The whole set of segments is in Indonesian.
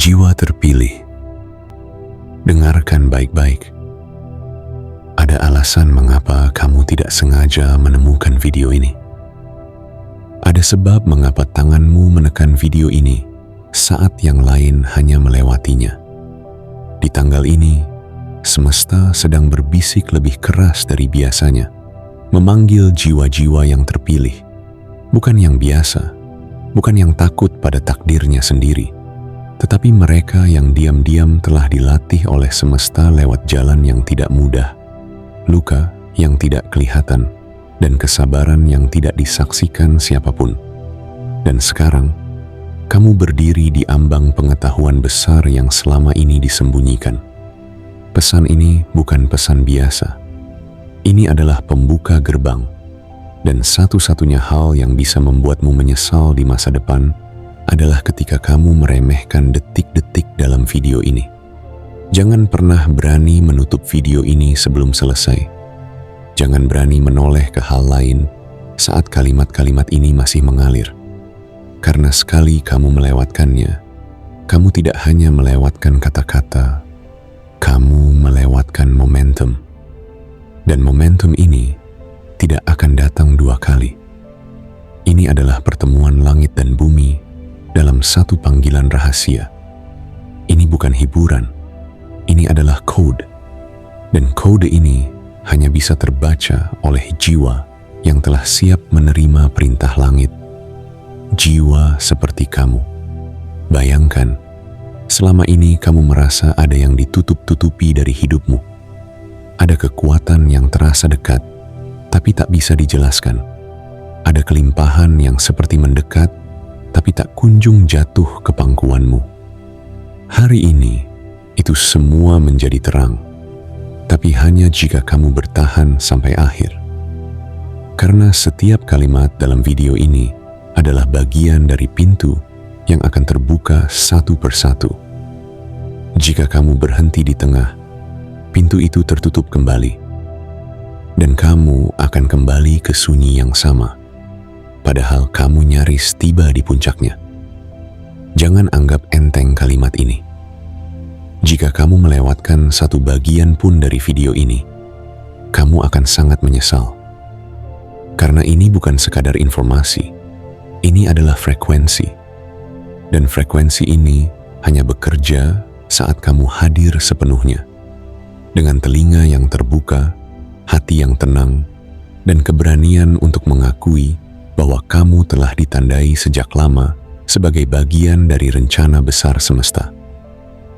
Jiwa terpilih. Dengarkan baik-baik. Ada alasan mengapa kamu tidak sengaja menemukan video ini. Ada sebab mengapa tanganmu menekan video ini saat yang lain hanya melewatinya. Di tanggal ini, semesta sedang berbisik lebih keras dari biasanya, memanggil jiwa-jiwa yang terpilih, bukan yang biasa, bukan yang takut pada takdirnya sendiri, tetapi mereka yang diam-diam telah dilatih oleh semesta lewat jalan yang tidak mudah, luka yang tidak kelihatan, dan kesabaran yang tidak disaksikan siapapun. Dan sekarang, kamu berdiri di ambang pengetahuan besar yang selama ini disembunyikan. Pesan ini bukan pesan biasa. Ini adalah pembuka gerbang, dan satu-satunya hal yang bisa membuatmu menyesal di masa depan adalah ketika kamu meremehkan detik-detik dalam video ini. Jangan pernah berani menutup video ini sebelum selesai. Jangan berani menoleh ke hal lain saat kalimat-kalimat ini masih mengalir. Karena sekali kamu melewatkannya, kamu tidak hanya melewatkan kata-kata, kamu melewatkan momentum. Dan momentum ini tidak akan datang dua kali. Ini adalah pertemuan langit dan bumi dalam satu panggilan rahasia. Ini bukan hiburan, ini adalah kode. Dan kode ini hanya bisa terbaca oleh jiwa yang telah siap menerima perintah langit. Jiwa seperti kamu. Bayangkan, selama ini kamu merasa ada yang ditutup-tutupi dari hidupmu. Ada kekuatan yang terasa dekat, tapi tak bisa dijelaskan. Ada kelimpahan yang seperti mendekat, tapi tak kunjung jatuh ke pangkuanmu. Hari ini, itu semua menjadi terang, tapi hanya jika kamu bertahan sampai akhir. Karena setiap kalimat dalam video ini adalah bagian dari pintu yang akan terbuka satu persatu. Jika kamu berhenti di tengah, pintu itu tertutup kembali, dan kamu akan kembali ke sunyi yang sama. Padahal kamu nyaris tiba di puncaknya. Jangan anggap enteng kalimat ini. Jika kamu melewatkan satu bagian pun dari video ini, kamu akan sangat menyesal. Karena ini bukan sekadar informasi, ini adalah frekuensi. Dan frekuensi ini hanya bekerja saat kamu hadir sepenuhnya. Dengan telinga yang terbuka, hati yang tenang, dan keberanian untuk mengakui bahwa kamu telah ditandai sejak lama sebagai bagian dari rencana besar semesta.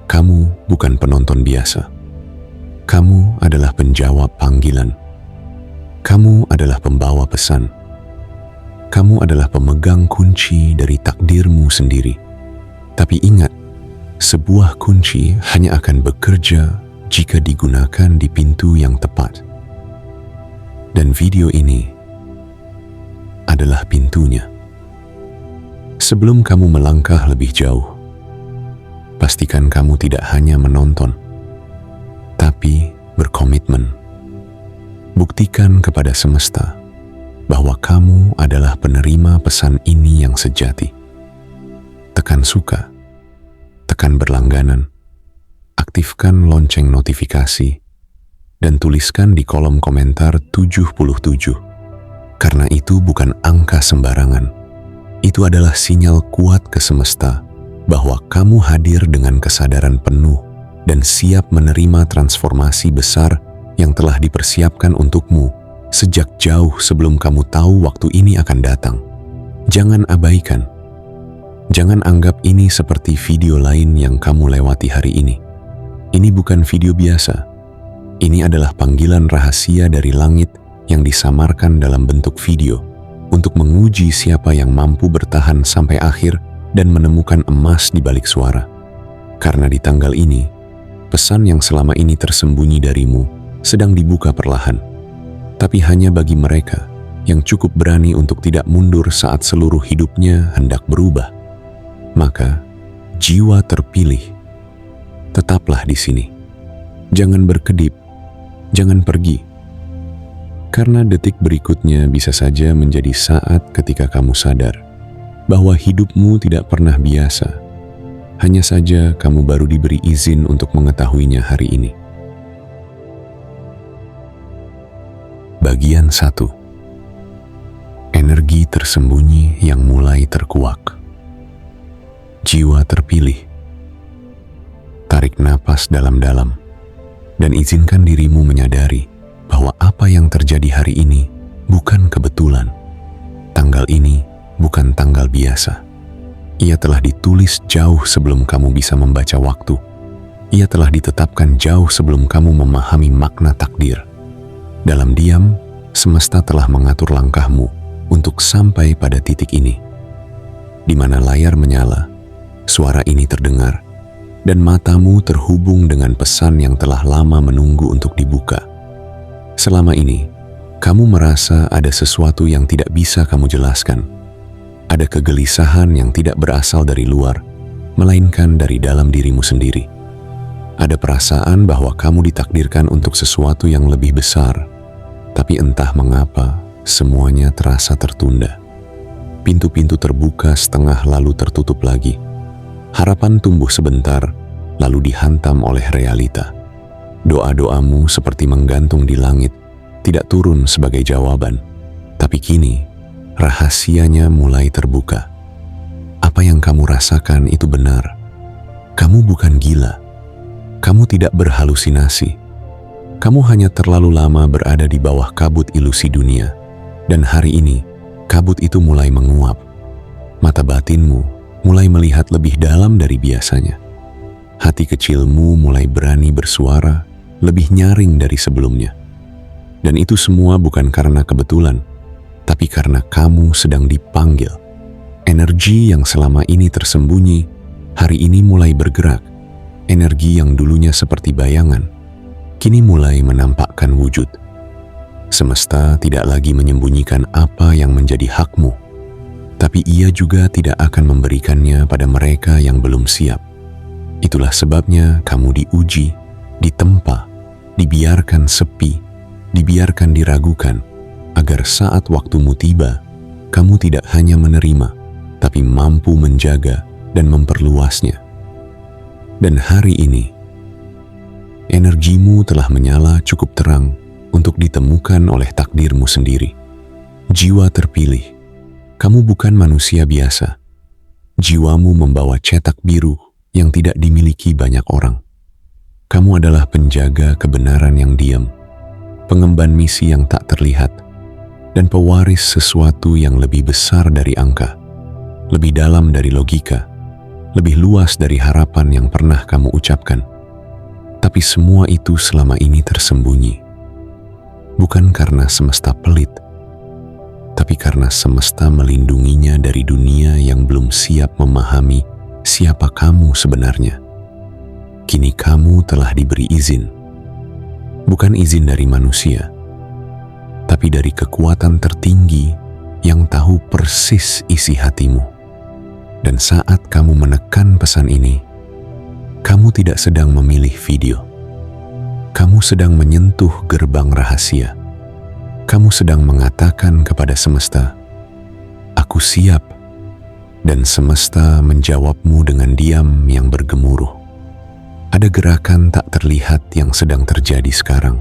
Kamu bukan penonton biasa. Kamu adalah penjawab panggilan. Kamu adalah pembawa pesan. Kamu adalah pemegang kunci dari takdirmu sendiri. Tapi ingat, sebuah kunci hanya akan bekerja jika digunakan di pintu yang tepat. Dan video ini adalah pintunya. Sebelum kamu melangkah lebih jauh, pastikan kamu tidak hanya menonton, tapi berkomitmen. Buktikan kepada semesta bahwa kamu adalah penerima pesan ini yang sejati. Tekan suka, tekan berlangganan, aktifkan lonceng notifikasi, dan tuliskan di kolom komentar 77. Karena itu bukan angka sembarangan. Itu adalah sinyal kuat ke semesta bahwa kamu hadir dengan kesadaran penuh dan siap menerima transformasi besar yang telah dipersiapkan untukmu sejak jauh sebelum kamu tahu waktu ini akan datang. Jangan abaikan. Jangan anggap ini seperti video lain yang kamu lewati hari ini. Ini bukan video biasa. Ini adalah panggilan rahasia dari langit yang disamarkan dalam bentuk video untuk menguji siapa yang mampu bertahan sampai akhir dan menemukan emas di balik suara. Karena di tanggal ini, pesan yang selama ini tersembunyi darimu sedang dibuka perlahan, tapi hanya bagi mereka yang cukup berani untuk tidak mundur saat seluruh hidupnya hendak berubah. Maka, jiwa terpilih, tetaplah di sini. Jangan berkedip, jangan pergi. Karena detik berikutnya bisa saja menjadi saat ketika kamu sadar bahwa hidupmu tidak pernah biasa. Hanya saja kamu baru diberi izin untuk mengetahuinya hari ini. Bagian 1. Energi tersembunyi yang mulai terkuak. Jiwa terpilih. Tarik napas dalam-dalam dan izinkan dirimu menyadari bahwa apa yang terjadi hari ini bukan kebetulan. Tanggal ini bukan tanggal biasa. Ia telah ditulis jauh sebelum kamu bisa membaca waktu. Ia telah ditetapkan jauh sebelum kamu memahami makna takdir. Dalam diam, semesta telah mengatur langkahmu untuk sampai pada titik ini, di mana layar menyala, suara ini terdengar, dan matamu terhubung dengan pesan yang telah lama menunggu untuk dibuka. Selama ini, kamu merasa ada sesuatu yang tidak bisa kamu jelaskan. Ada kegelisahan yang tidak berasal dari luar, melainkan dari dalam dirimu sendiri. Ada perasaan bahwa kamu ditakdirkan untuk sesuatu yang lebih besar, tapi entah mengapa semuanya terasa tertunda. Pintu-pintu terbuka setengah lalu tertutup lagi. Harapan tumbuh sebentar, lalu dihantam oleh realita. Doa-doamu seperti menggantung di langit, tidak turun sebagai jawaban. Tapi kini, rahasianya mulai terbuka. Apa yang kamu rasakan itu benar. Kamu bukan gila. Kamu tidak berhalusinasi. Kamu hanya terlalu lama berada di bawah kabut ilusi dunia. Dan hari ini, kabut itu mulai menguap. Mata batinmu mulai melihat lebih dalam dari biasanya. Hati kecilmu mulai berani bersuara, lebih nyaring dari sebelumnya. Dan itu semua bukan karena kebetulan, tapi karena kamu sedang dipanggil. Energi yang selama ini tersembunyi, hari ini mulai bergerak. Energi yang dulunya seperti bayangan, kini mulai menampakkan wujud. Semesta tidak lagi menyembunyikan apa yang menjadi hakmu, tapi ia juga tidak akan memberikannya pada mereka yang belum siap. Itulah sebabnya kamu diuji, ditempa, dibiarkan sepi, dibiarkan diragukan, agar saat waktumu tiba, kamu tidak hanya menerima, tapi mampu menjaga dan memperluasnya. Dan hari ini, energimu telah menyala cukup terang untuk ditemukan oleh takdirmu sendiri. Jiwa terpilih, kamu bukan manusia biasa. Jiwamu membawa cetak biru yang tidak dimiliki banyak orang. Kamu adalah penjaga kebenaran yang diam, pengemban misi yang tak terlihat, dan pewaris sesuatu yang lebih besar dari angka, lebih dalam dari logika, lebih luas dari harapan yang pernah kamu ucapkan. Tapi semua itu selama ini tersembunyi. Bukan karena semesta pelit, tapi karena semesta melindunginya dari dunia yang belum siap memahami siapa kamu sebenarnya. Kini kamu telah diberi izin. Bukan izin dari manusia, tapi dari kekuatan tertinggi yang tahu persis isi hatimu. Dan saat kamu menekan pesan ini, kamu tidak sedang memilih video. Kamu sedang menyentuh gerbang rahasia. Kamu sedang mengatakan kepada semesta, "Aku siap." Dan semesta menjawabmu dengan diam yang bergemuruh. Ada gerakan tak terlihat yang sedang terjadi sekarang.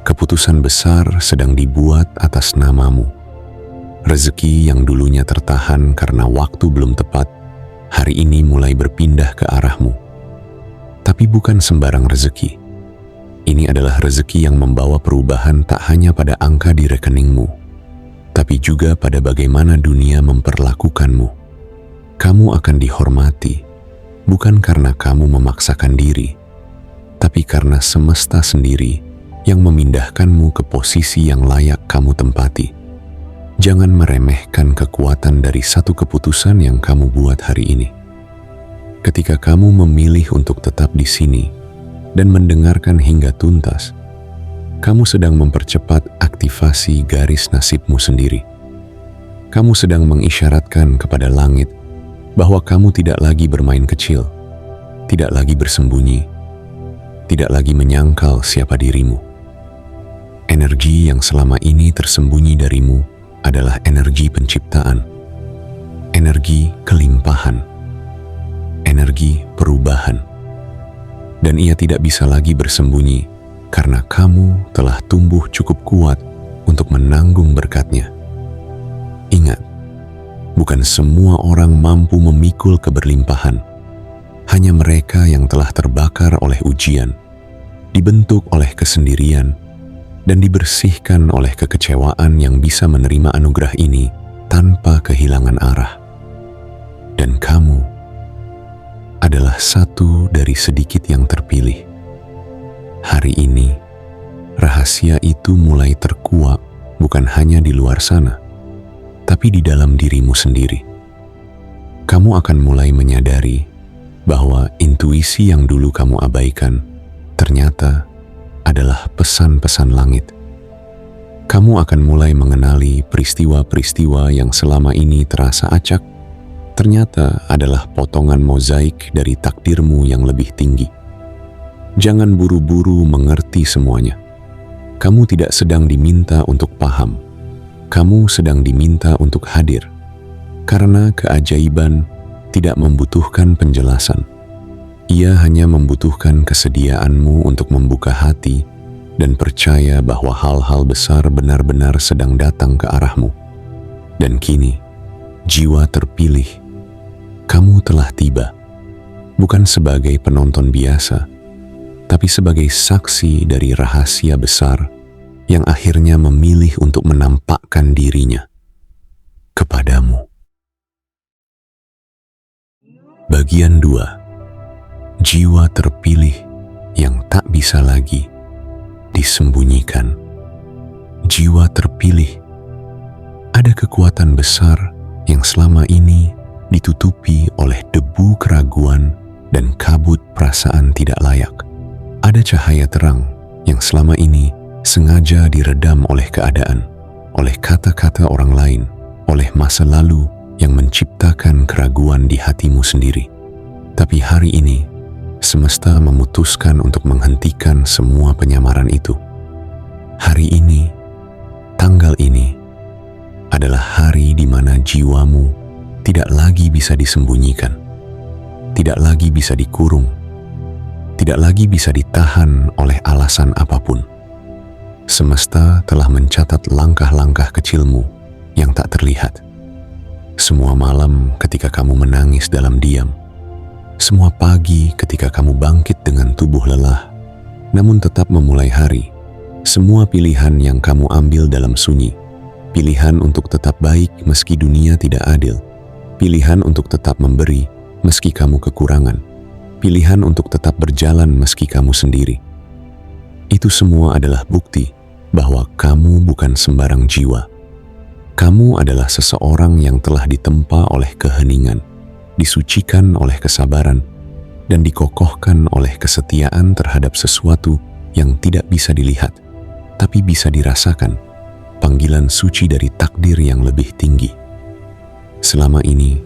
Keputusan besar sedang dibuat atas namamu. Rezeki yang dulunya tertahan karena waktu belum tepat, hari ini mulai berpindah ke arahmu. Tapi bukan sembarang rezeki. Ini adalah rezeki yang membawa perubahan tak hanya pada angka di rekeningmu, tapi juga pada bagaimana dunia memperlakukanmu. Kamu akan dihormati, bukan karena kamu memaksakan diri, tapi karena semesta sendiri yang memindahkanmu ke posisi yang layak kamu tempati. Jangan meremehkan kekuatan dari satu keputusan yang kamu buat hari ini. Ketika kamu memilih untuk tetap di sini dan mendengarkan hingga tuntas, kamu sedang mempercepat aktivasi garis nasibmu sendiri. Kamu sedang mengisyaratkan kepada langit bahwa kamu tidak lagi bermain kecil, tidak lagi bersembunyi, tidak lagi menyangkal siapa dirimu. Energi yang selama ini tersembunyi darimu adalah energi penciptaan, energi kelimpahan, energi perubahan. Dan ia tidak bisa lagi bersembunyi karena kamu telah tumbuh cukup kuat untuk menanggung berkatnya. Ingat, bukan semua orang mampu memikul keberlimpahan. Hanya mereka yang telah terbakar oleh ujian, dibentuk oleh kesendirian, dan dibersihkan oleh kekecewaan yang bisa menerima anugerah ini tanpa kehilangan arah. Dan kamu adalah satu dari sedikit yang terpilih. Hari ini, rahasia itu mulai terkuak bukan hanya di luar sana, tapi di dalam dirimu sendiri. Kamu akan mulai menyadari bahwa intuisi yang dulu kamu abaikan ternyata adalah pesan-pesan langit. Kamu akan mulai mengenali peristiwa-peristiwa yang selama ini terasa acak, ternyata adalah potongan mozaik dari takdirmu yang lebih tinggi. Jangan buru-buru mengerti semuanya. Kamu tidak sedang diminta untuk paham. Kamu sedang diminta untuk hadir. Karena keajaiban tidak membutuhkan penjelasan. Ia hanya membutuhkan kesediaanmu untuk membuka hati dan percaya bahwa hal-hal besar benar-benar sedang datang ke arahmu. Dan kini, jiwa terpilih, kamu telah tiba, bukan sebagai penonton biasa, tapi sebagai saksi dari rahasia besar yang akhirnya memilih untuk menampakkan dirinya kepadamu. Bagian 2. Jiwa terpilih yang tak bisa lagi disembunyikan. Jiwa terpilih, ada kekuatan besar yang selama ini ditutupi oleh debu keraguan dan kabut perasaan tidak layak. Ada cahaya terang yang selama ini sengaja diredam oleh keadaan, oleh kata-kata orang lain, oleh masa lalu yang menciptakan keraguan di hatimu sendiri. Tapi hari ini, semesta memutuskan untuk menghentikan semua penyamaran itu. Hari ini, tanggal ini, adalah hari di mana jiwamu tidak lagi bisa disembunyikan, tidak lagi bisa dikurung, tidak lagi bisa ditahan oleh alasan apapun. Semesta telah mencatat langkah-langkah kecilmu yang tak terlihat. Semua malam ketika kamu menangis dalam diam, semua pagi ketika kamu bangkit dengan tubuh lelah, namun tetap memulai hari, semua pilihan yang kamu ambil dalam sunyi, pilihan untuk tetap baik meski dunia tidak adil, pilihan untuk tetap memberi meski kamu kekurangan, pilihan untuk tetap berjalan meski kamu sendiri. Itu semua adalah bukti bahwa kamu bukan sembarang jiwa. Kamu adalah seseorang yang telah ditempa oleh keheningan, disucikan oleh kesabaran, dan dikokohkan oleh kesetiaan terhadap sesuatu yang tidak bisa dilihat, tapi bisa dirasakan, panggilan suci dari takdir yang lebih tinggi. Selama ini,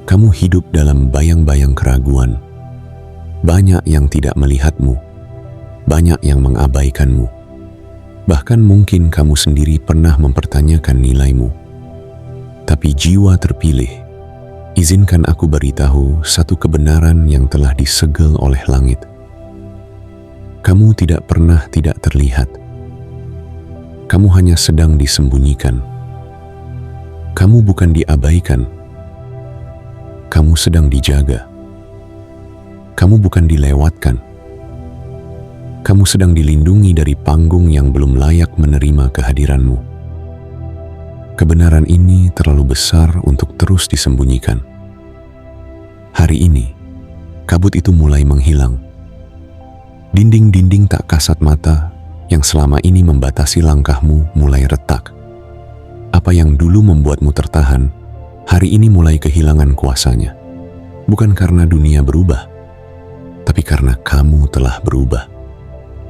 kamu hidup dalam bayang-bayang keraguan. Banyak yang tidak melihatmu, banyak yang mengabaikanmu. Bahkan mungkin kamu sendiri pernah mempertanyakan nilaimu. Tapi jiwa terpilih, izinkan aku beritahu satu kebenaran yang telah disegel oleh langit. Kamu tidak pernah tidak terlihat. Kamu hanya sedang disembunyikan. Kamu bukan diabaikan. Kamu sedang dijaga. Kamu bukan dilewatkan. Kamu sedang dilindungi dari panggung yang belum layak menerima kehadiranmu. Kebenaran ini terlalu besar untuk terus disembunyikan. Hari ini, kabut itu mulai menghilang. Dinding-dinding tak kasat mata yang selama ini membatasi langkahmu mulai retak. Apa yang dulu membuatmu tertahan, hari ini mulai kehilangan kuasanya. Bukan karena dunia berubah, tapi karena kamu telah berubah.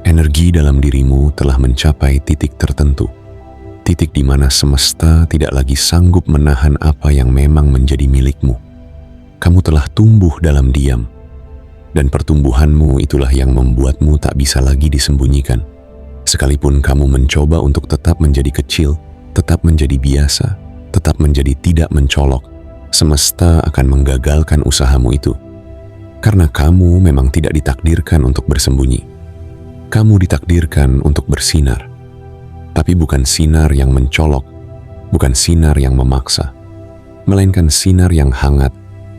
Energi dalam dirimu telah mencapai titik tertentu. Titik di mana semesta tidak lagi sanggup menahan apa yang memang menjadi milikmu. Kamu telah tumbuh dalam diam, dan pertumbuhanmu itulah yang membuatmu tak bisa lagi disembunyikan. Sekalipun kamu mencoba untuk tetap menjadi kecil, tetap menjadi biasa, tetap menjadi tidak mencolok, semesta akan menggagalkan usahamu itu. Karena kamu memang tidak ditakdirkan untuk bersembunyi. Kamu ditakdirkan untuk bersinar. Tapi bukan sinar yang mencolok, bukan sinar yang memaksa, melainkan sinar yang hangat,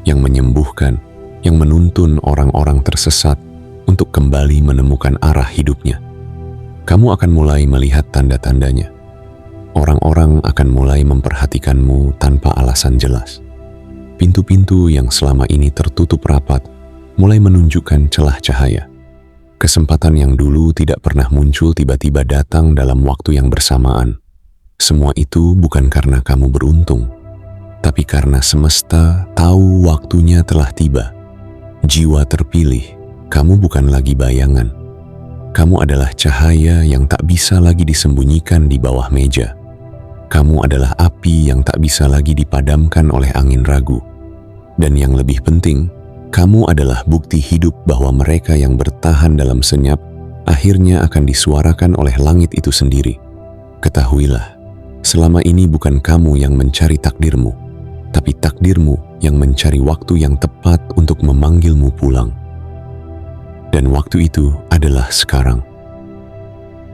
yang menyembuhkan, yang menuntun orang-orang tersesat untuk kembali menemukan arah hidupnya. Kamu akan mulai melihat tanda-tandanya. Orang-orang akan mulai memperhatikanmu tanpa alasan jelas. Pintu-pintu yang selama ini tertutup rapat mulai menunjukkan celah cahaya. Kesempatan yang dulu tidak pernah muncul tiba-tiba datang dalam waktu yang bersamaan. Semua itu bukan karena kamu beruntung, tapi karena semesta tahu waktunya telah tiba. Jiwa terpilih, kamu bukan lagi bayangan. Kamu adalah cahaya yang tak bisa lagi disembunyikan di bawah meja. Kamu adalah api yang tak bisa lagi dipadamkan oleh angin ragu. Dan yang lebih penting, kamu adalah bukti hidup bahwa mereka yang bertahan dalam senyap akhirnya akan disuarakan oleh langit itu sendiri. Ketahuilah, selama ini bukan kamu yang mencari takdirmu, tapi takdirmu yang mencari waktu yang tepat untuk memanggilmu pulang. Dan waktu itu adalah sekarang.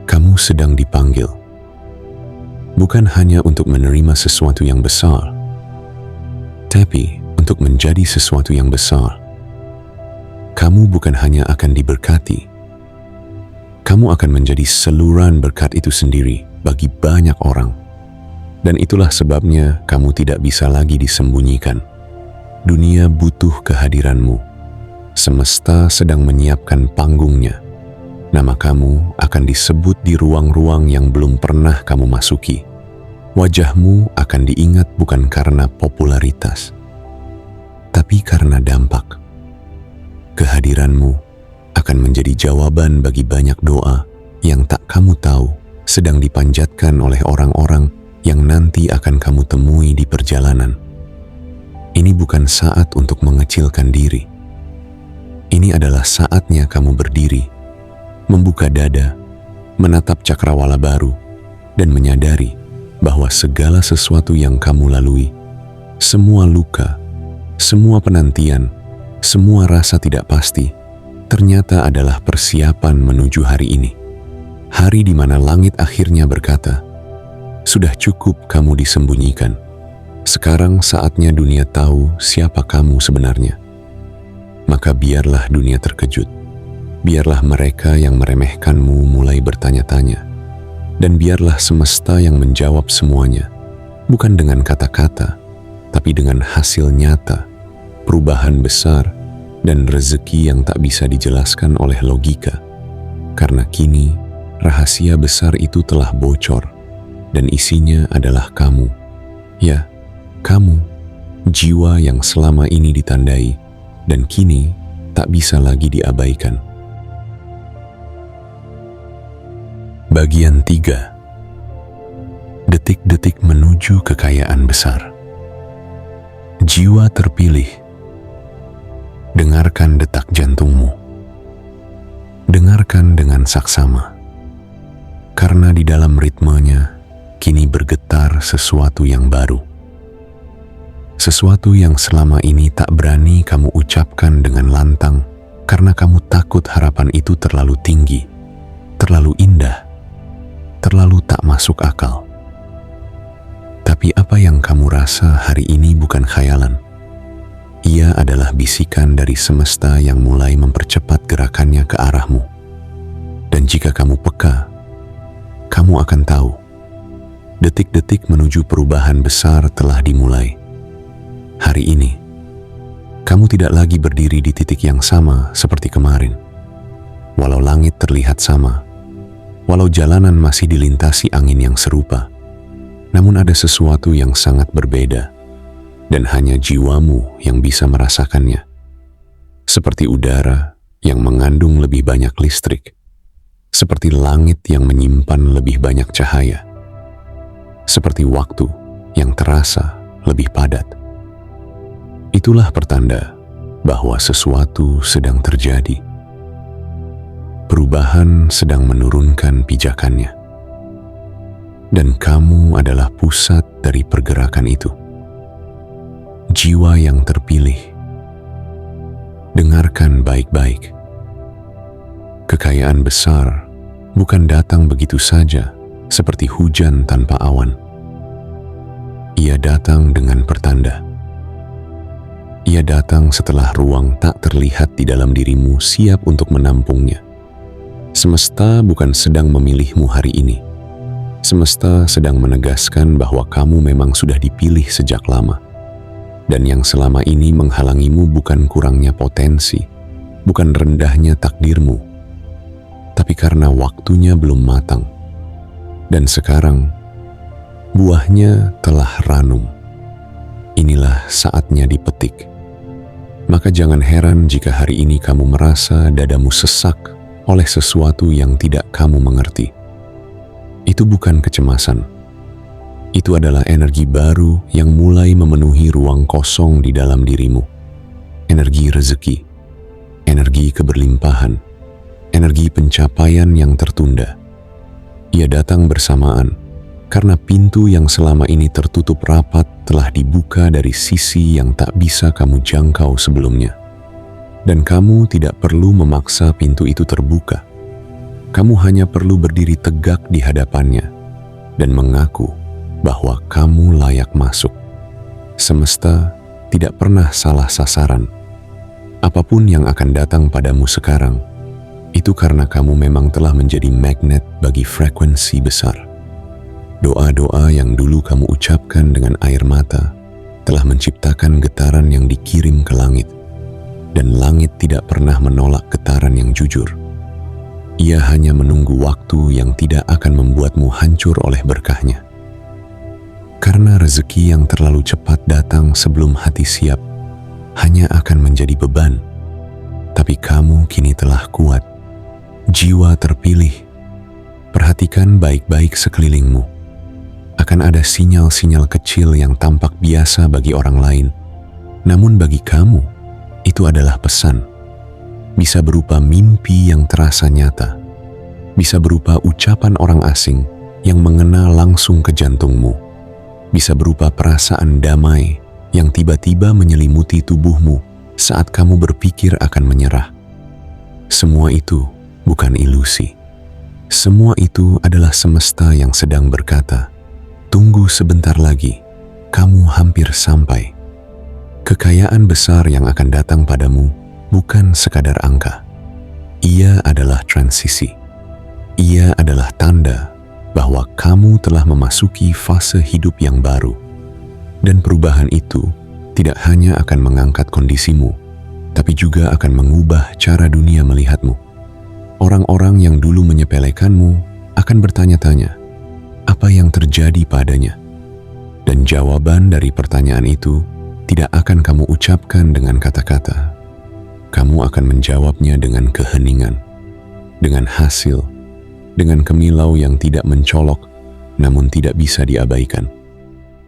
Kamu sedang dipanggil. Bukan hanya untuk menerima sesuatu yang besar, tapi untuk menjadi sesuatu yang besar. Kamu bukan hanya akan diberkati, kamu akan menjadi saluran berkat itu sendiri bagi banyak orang. Dan itulah sebabnya kamu tidak bisa lagi disembunyikan. Dunia butuh kehadiranmu. Semesta sedang menyiapkan panggungnya. Nama kamu akan disebut di ruang-ruang yang belum pernah kamu masuki. Wajahmu akan diingat bukan karena popularitas, tapi karena dampak. Kehadiranmu akan menjadi jawaban bagi banyak doa yang tak kamu tahu sedang dipanjatkan oleh orang-orang yang nanti akan kamu temui di perjalanan. Ini bukan saat untuk mengecilkan diri. Ini adalah saatnya kamu berdiri, membuka dada, menatap cakrawala baru, dan menyadari bahwa segala sesuatu yang kamu lalui, semua luka, semua penantian, semua rasa tidak pasti, ternyata adalah persiapan menuju hari ini. Hari di mana langit akhirnya berkata, "Sudah cukup kamu disembunyikan. Sekarang saatnya dunia tahu siapa kamu sebenarnya." Maka biarlah dunia terkejut. Biarlah mereka yang meremehkanmu mulai bertanya-tanya. Dan biarlah semesta yang menjawab semuanya, bukan dengan kata-kata, tapi dengan hasil nyata, perubahan besar, dan rezeki yang tak bisa dijelaskan oleh logika. Karena kini, rahasia besar itu telah bocor, dan isinya adalah kamu. Ya, kamu, jiwa yang selama ini ditandai, dan kini tak bisa lagi diabaikan. Bagian 3. Detik-detik menuju kekayaan besar. Jiwa terpilih. Dengarkan detak jantungmu. Dengarkan dengan saksama. Karena di dalam ritmenya, kini bergetar sesuatu yang baru. Sesuatu yang selama ini tak berani kamu ucapkan dengan lantang karena kamu takut harapan itu terlalu tinggi, terlalu indah, terlalu tak masuk akal. Tapi apa yang kamu rasa hari ini bukan khayalan. Ia adalah bisikan dari semesta yang mulai mempercepat gerakannya ke arahmu. Dan jika kamu peka, kamu akan tahu, detik-detik menuju perubahan besar telah dimulai. Hari ini, kamu tidak lagi berdiri di titik yang sama seperti kemarin. Walau langit terlihat sama, walau jalanan masih dilintasi angin yang serupa, namun ada sesuatu yang sangat berbeda. Dan hanya jiwamu yang bisa merasakannya. Seperti udara yang mengandung lebih banyak listrik. Seperti langit yang menyimpan lebih banyak cahaya. Seperti waktu yang terasa lebih padat. Itulah pertanda bahwa sesuatu sedang terjadi. Perubahan sedang menurunkan pijakannya. Dan kamu adalah pusat dari pergerakan itu. Jiwa yang terpilih. dengarkan baik-baik. Kekayaan besar bukan datang begitu saja seperti hujan tanpa awan. Ia datang dengan pertanda. Ia datang setelah ruang tak terlihat di dalam dirimu siap untuk menampungnya. Semesta bukan sedang memilihmu hari ini. Semesta sedang menegaskan bahwa kamu memang sudah dipilih sejak lama. Dan yang selama ini menghalangimu bukan kurangnya potensi, bukan rendahnya takdirmu, tapi karena waktunya belum matang. Dan sekarang, buahnya telah ranum. Inilah saatnya dipetik. Maka jangan heran jika hari ini kamu merasa dadamu sesak oleh sesuatu yang tidak kamu mengerti. Itu bukan kecemasan. Itu adalah energi baru yang mulai memenuhi ruang kosong di dalam dirimu. Energi rezeki, energi keberlimpahan, energi pencapaian yang tertunda. Ia datang bersamaan karena pintu yang selama ini tertutup rapat telah dibuka dari sisi yang tak bisa kamu jangkau sebelumnya. Dan kamu tidak perlu memaksa pintu itu terbuka. Kamu hanya perlu berdiri tegak di hadapannya dan mengaku bahwa kamu layak masuk. Semesta tidak pernah salah sasaran. Apapun yang akan datang padamu sekarang, itu karena kamu memang telah menjadi magnet bagi frekuensi besar. Doa-doa yang dulu kamu ucapkan dengan air mata telah menciptakan getaran yang dikirim ke langit, dan langit tidak pernah menolak getaran yang jujur. Ia hanya menunggu waktu yang tidak akan membuatmu hancur oleh berkahnya. Karena rezeki yang terlalu cepat datang sebelum hati siap hanya akan menjadi beban. Tapi kamu kini telah kuat, jiwa terpilih. Perhatikan baik-baik sekelilingmu. Akan ada sinyal-sinyal kecil yang tampak biasa bagi orang lain. Namun bagi kamu, itu adalah pesan. Bisa berupa mimpi yang terasa nyata. Bisa berupa ucapan orang asing yang mengena langsung ke jantungmu. Bisa berupa perasaan damai yang tiba-tiba menyelimuti tubuhmu saat kamu berpikir akan menyerah. Semua itu bukan ilusi. Semua itu adalah semesta yang sedang berkata, tunggu sebentar lagi, kamu hampir sampai. Kekayaan besar yang akan datang padamu bukan sekadar angka. Ia adalah transisi. Ia adalah tanda bahwa kamu telah memasuki fase hidup yang baru. Dan perubahan itu tidak hanya akan mengangkat kondisimu, tapi juga akan mengubah cara dunia melihatmu. Orang-orang yang dulu menyepelekanmu akan bertanya-tanya, apa yang terjadi padanya? Dan jawaban dari pertanyaan itu tidak akan kamu ucapkan dengan kata-kata. Kamu akan menjawabnya dengan keheningan, dengan hasil, dengan kemilau yang tidak mencolok, namun tidak bisa diabaikan.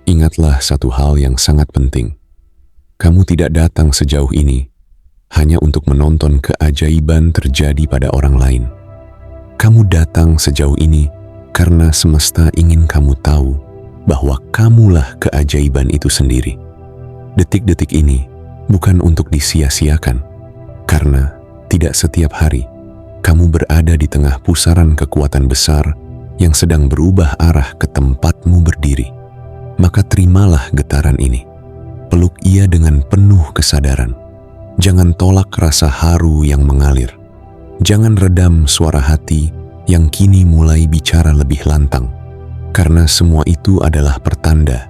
Ingatlah satu hal yang sangat penting. Kamu tidak datang sejauh ini hanya untuk menonton keajaiban terjadi pada orang lain. Kamu datang sejauh ini karena semesta ingin kamu tahu bahwa kamulah keajaiban itu sendiri. Detik-detik ini bukan untuk disia-siakan, karena tidak setiap hari kamu berada di tengah pusaran kekuatan besar yang sedang berubah arah ke tempatmu berdiri. Maka terimalah getaran ini. Peluk ia dengan penuh kesadaran. Jangan tolak rasa haru yang mengalir. Jangan redam suara hati yang kini mulai bicara lebih lantang. Karena semua itu adalah pertanda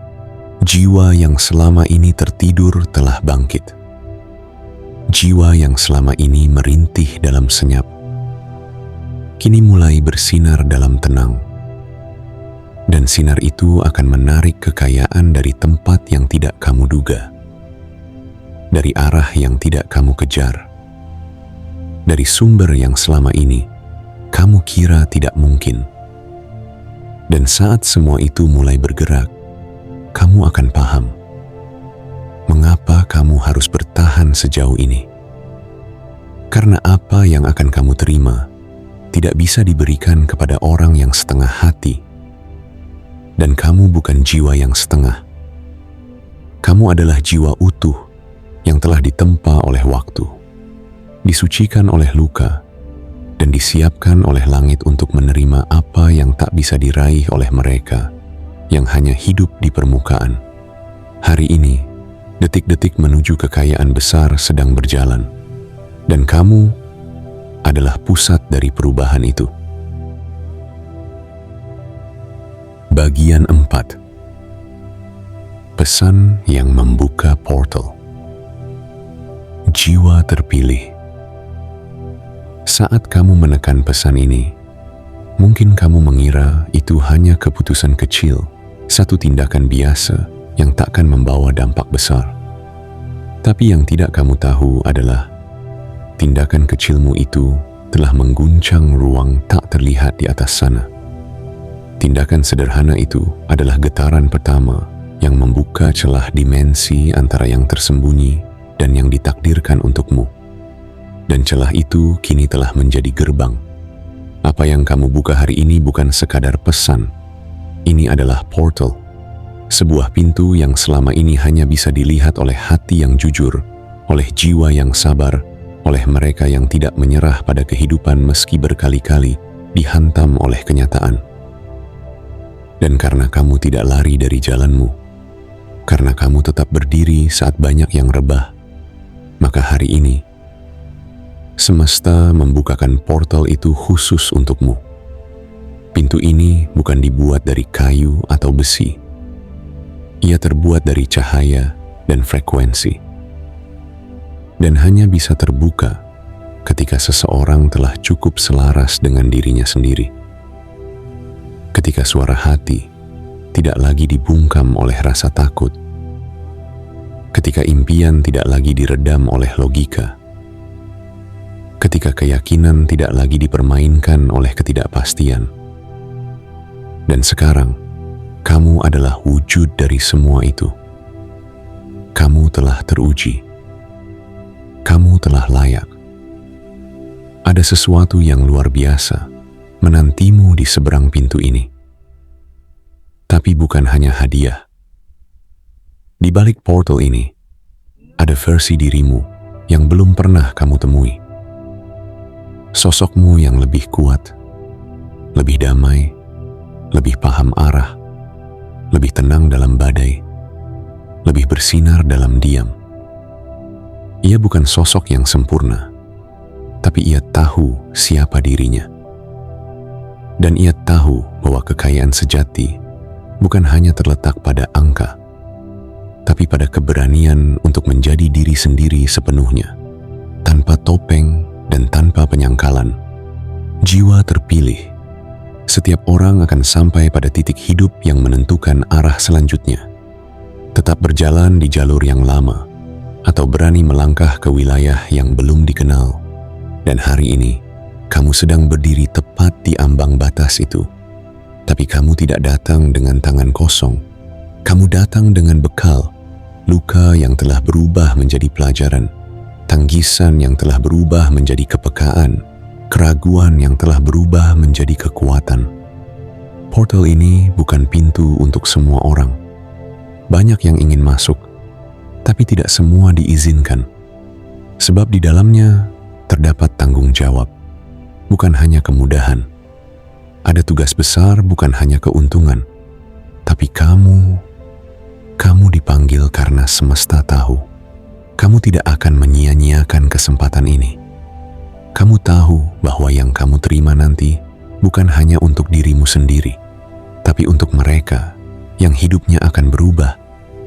jiwa yang selama ini tertidur telah bangkit. Jiwa yang selama ini merintih dalam senyap kini mulai bersinar dalam tenang. Dan sinar itu akan menarik kekayaan dari tempat yang tidak kamu duga. Dari arah yang tidak kamu kejar. Dari sumber yang selama ini kamu kira tidak mungkin. Dan saat semua itu mulai bergerak, kamu akan paham mengapa kamu harus bertahan sejauh ini. Karena apa yang akan kamu terima tidak bisa diberikan kepada orang yang setengah hati. Dan kamu bukan jiwa yang setengah. Kamu adalah jiwa utuh yang telah ditempa oleh waktu. disucikan oleh luka, dan disiapkan oleh langit untuk menerima apa yang tak bisa diraih oleh mereka yang hanya hidup di permukaan. Hari ini, detik-detik menuju kekayaan besar sedang berjalan, dan kamu adalah pusat dari perubahan itu. Bagian 4. Pesan yang membuka portal. Jiwa terpilih. Saat kamu menekan pesan ini, mungkin kamu mengira itu hanya keputusan kecil, satu tindakan biasa yang takkan membawa dampak besar. Tapi yang tidak kamu tahu adalah tindakan kecilmu itu telah mengguncang ruang tak terlihat di atas sana. Tindakan sederhana itu adalah getaran pertama yang membuka celah dimensi antara yang tersembunyi dan yang ditakdirkan untukmu. Dan celah itu kini telah menjadi gerbang. Apa yang kamu buka hari ini bukan sekadar pesan. Ini adalah portal. Sebuah pintu yang selama ini hanya bisa dilihat oleh hati yang jujur, oleh jiwa yang sabar, oleh mereka yang tidak menyerah pada kehidupan meski berkali-kali dihantam oleh kenyataan. Dan karena kamu tidak lari dari jalanmu, karena kamu tetap berdiri saat banyak yang rebah, maka hari ini semesta membukakan portal itu khusus untukmu. Pintu ini bukan dibuat dari kayu atau besi. Ia terbuat dari cahaya dan frekuensi. Dan hanya bisa terbuka ketika seseorang telah cukup selaras dengan dirinya sendiri. Ketika suara hati tidak lagi dibungkam oleh rasa takut. Ketika impian tidak lagi diredam oleh logika. Ketika keyakinan tidak lagi dipermainkan oleh ketidakpastian. Dan sekarang, kamu adalah wujud dari semua itu. Kamu telah teruji. Kamu telah layak. Ada sesuatu yang luar biasa menantimu di seberang pintu ini. Tapi bukan hanya hadiah. Di balik portal ini, ada versi dirimu yang belum pernah kamu temui. Sosokmu yang lebih kuat, lebih damai, lebih paham arah, lebih tenang dalam badai, lebih bersinar dalam diam. Ia bukan sosok yang sempurna, tapi ia tahu siapa dirinya. Dan ia tahu bahwa kekayaan sejati bukan hanya terletak pada angka, tapi pada keberanian untuk menjadi diri sendiri sepenuhnya, tanpa topeng dan tanpa penyangkalan. Jiwa terpilih. Setiap orang akan sampai pada titik hidup yang menentukan arah selanjutnya. Tetap berjalan di jalur yang lama, atau berani melangkah ke wilayah yang belum dikenal. Dan hari ini, kamu sedang berdiri tepat di ambang batas itu. Tapi kamu tidak datang dengan tangan kosong. Kamu datang dengan bekal, luka yang telah berubah menjadi pelajaran, tanggisan yang telah berubah menjadi kepekaan, keraguan yang telah berubah menjadi kekuatan. Portal ini bukan pintu untuk semua orang. Banyak yang ingin masuk, tapi tidak semua diizinkan. Sebab di dalamnya terdapat tanggung jawab, bukan hanya kemudahan. Ada tugas besar, bukan hanya keuntungan. Tapi kamu dipanggil karena semesta tahu. Kamu tidak akan menyia-nyiakan kesempatan ini. Kamu tahu bahwa yang kamu terima nanti bukan hanya untuk dirimu sendiri, tapi untuk mereka yang hidupnya akan berubah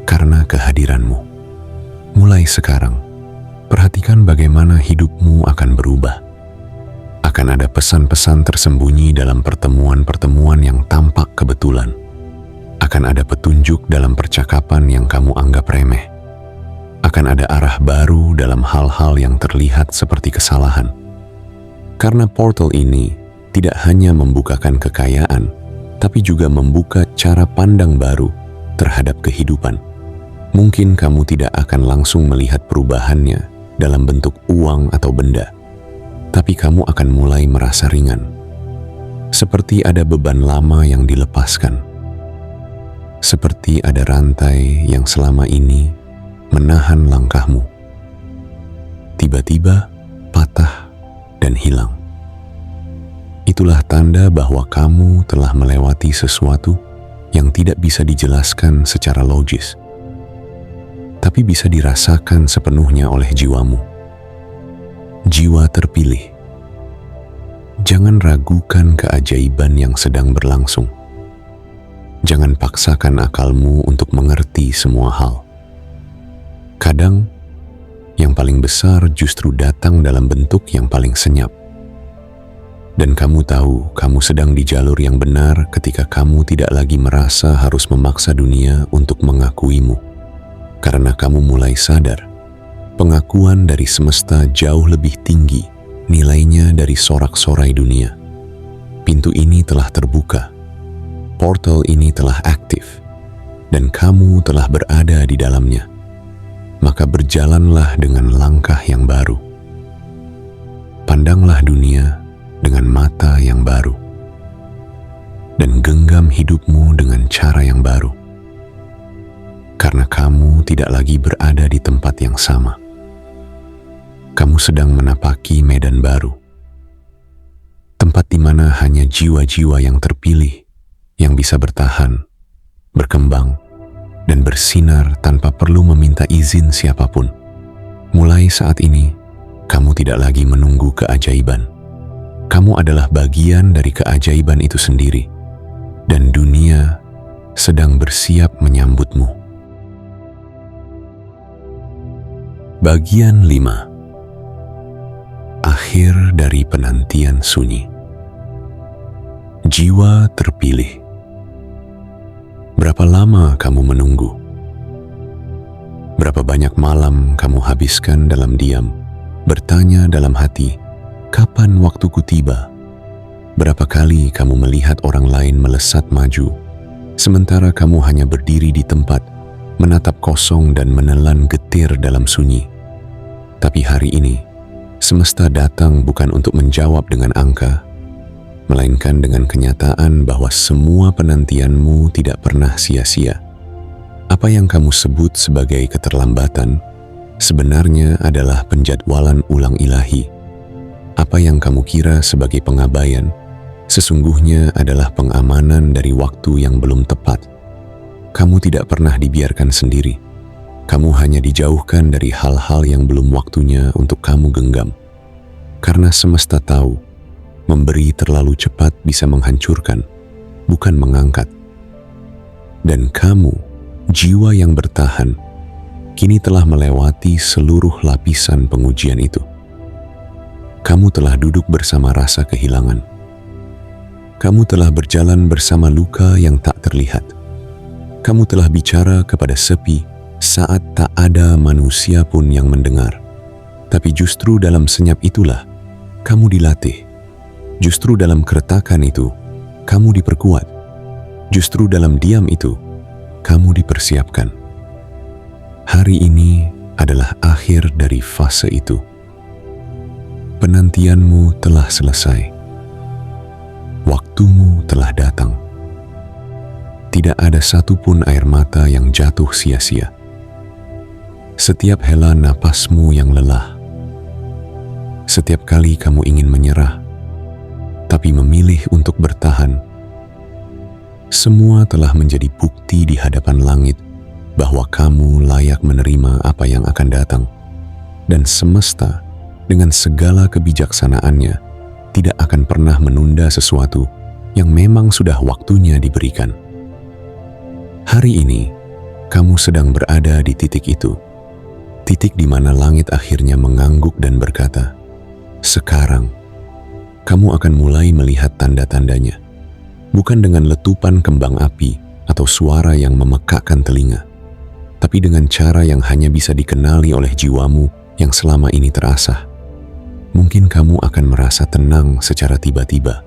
karena kehadiranmu. Mulai sekarang, perhatikan bagaimana hidupmu akan berubah. Akan ada pesan-pesan tersembunyi dalam pertemuan-pertemuan yang tampak kebetulan. Akan ada petunjuk dalam percakapan yang kamu anggap remeh. Akan ada arah baru dalam hal-hal yang terlihat seperti kesalahan. Karena portal ini tidak hanya membukakan kekayaan, tapi juga membuka cara pandang baru terhadap kehidupan. Mungkin kamu tidak akan langsung melihat perubahannya dalam bentuk uang atau benda, tapi kamu akan mulai merasa ringan. Seperti ada beban lama yang dilepaskan. Seperti ada rantai yang selama ini menahan langkahmu. Tiba-tiba, patah, dan hilang. Itulah tanda bahwa kamu telah melewati sesuatu yang tidak bisa dijelaskan secara logis, tapi bisa dirasakan sepenuhnya oleh jiwamu. Jiwa terpilih. Jangan ragukan keajaiban yang sedang berlangsung. Jangan paksakan akalmu untuk mengerti semua hal. Kadang, yang paling besar justru datang dalam bentuk yang paling senyap. Dan kamu tahu kamu sedang di jalur yang benar ketika kamu tidak lagi merasa harus memaksa dunia untuk mengakuimu. Karena kamu mulai sadar, pengakuan dari semesta jauh lebih tinggi nilainya dari sorak-sorai dunia. Pintu ini telah terbuka, portal ini telah aktif, dan kamu telah berada di dalamnya. Maka berjalanlah dengan langkah yang baru. Pandanglah dunia dengan mata yang baru, dan genggam hidupmu dengan cara yang baru. Karena kamu tidak lagi berada di tempat yang sama. Kamu sedang menapaki medan baru. Tempat di mana hanya jiwa-jiwa yang terpilih yang bisa bertahan, berkembang, dan bersinar tanpa perlu meminta izin siapapun. Mulai saat ini, kamu tidak lagi menunggu keajaiban. Kamu adalah bagian dari keajaiban itu sendiri, dan dunia sedang bersiap menyambutmu. Bagian 5. Akhir dari penantian sunyi. Jiwa terpilih. Berapa lama kamu menunggu? Berapa banyak malam kamu habiskan dalam diam, bertanya dalam hati, kapan waktuku tiba? Berapa kali kamu melihat orang lain melesat maju, sementara kamu hanya berdiri di tempat, menatap kosong dan menelan getir dalam sunyi. Tapi hari ini, semesta datang bukan untuk menjawab dengan angka, melainkan dengan kenyataan bahwa semua penantianmu tidak pernah sia-sia. Apa yang kamu sebut sebagai keterlambatan, sebenarnya adalah penjadwalan ulang ilahi. Apa yang kamu kira sebagai pengabaian, sesungguhnya adalah pengamanan dari waktu yang belum tepat. Kamu tidak pernah dibiarkan sendiri. Kamu hanya dijauhkan dari hal-hal yang belum waktunya untuk kamu genggam. Karena semesta tahu, memberi terlalu cepat bisa menghancurkan, bukan mengangkat. Dan kamu, jiwa yang bertahan, kini telah melewati seluruh lapisan pengujian itu. Kamu telah duduk bersama rasa kehilangan. Kamu telah berjalan bersama luka yang tak terlihat. Kamu telah bicara kepada sepi saat tak ada manusia pun yang mendengar. Tapi justru dalam senyap itulah kamu dilatih. Justru dalam keretakan itu kamu diperkuat. Justru dalam diam itu kamu dipersiapkan. Hari ini adalah akhir dari fase itu. Penantianmu telah selesai. Waktumu telah datang. Tidak ada satupun air mata yang jatuh sia-sia. Setiap hela napasmu yang lelah. Setiap kali kamu ingin menyerah, tapi memilih untuk bertahan, semua telah menjadi bukti di hadapan langit bahwa kamu layak menerima apa yang akan datang. Dan semesta dengan segala kebijaksanaannya tidak akan pernah menunda sesuatu yang memang sudah waktunya diberikan. Hari ini, kamu sedang berada di titik itu. Titik di mana langit akhirnya mengangguk dan berkata, sekarang, kamu akan mulai melihat tanda-tandanya. Bukan dengan letupan kembang api atau suara yang memekakkan telinga, tapi dengan cara yang hanya bisa dikenali oleh jiwamu yang selama ini terasah. Mungkin kamu akan merasa tenang secara tiba-tiba,